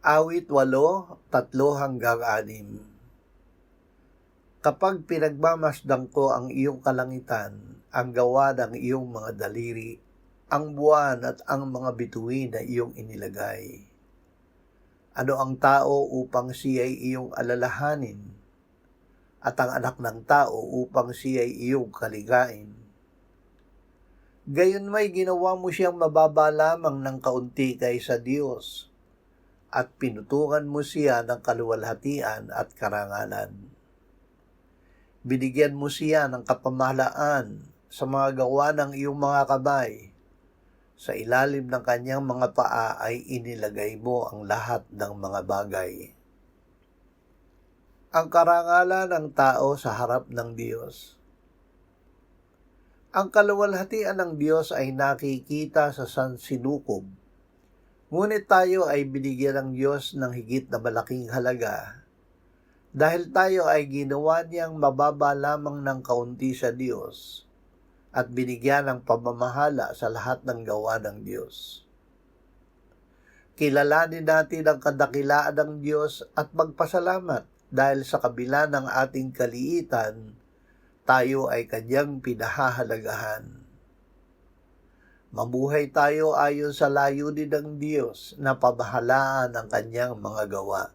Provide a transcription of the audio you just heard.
Awit 8:3-6. Kapag pinagmamasdan ko ang iyong kalangitan, ang gawa ng iyong mga daliri, ang buwan at ang mga bituin na iyong inilagay. Ano ang tao upang siya'y iyong alalahanin, at ang anak ng tao upang siya'y iyong kaligain? Gayon may ginawa mo siyang mababa lamang ng kaunti kaysa Diyos, at pinutungan mo siya ng kaluwalhatian at karangalan. Binigyan mo siya ng kapamahalaan sa mga gawa ng iyong mga kamay. Sa ilalim ng kanyang mga paa ay inilagay mo ang lahat ng mga bagay. Ang karangalan ng tao sa harap ng Diyos. Ang kaluwalhatian ng Diyos ay nakikita sa sansinukob. Ngunit tayo ay binigyan ng Diyos ng higit na malaking halaga dahil tayo ay ginawa niyang mababa lamang ng kaunti sa Diyos at binigyan ng pamamahala sa lahat ng gawa ng Diyos. Kilalanin natin ang kadakilaan ng Diyos at magpasalamat dahil sa kabila ng ating kaliitan, tayo ay kanyang pinahahalagahan. Mabuhay tayo ayon sa layunin ng Diyos na pamahalaan ang kanyang mga gawa.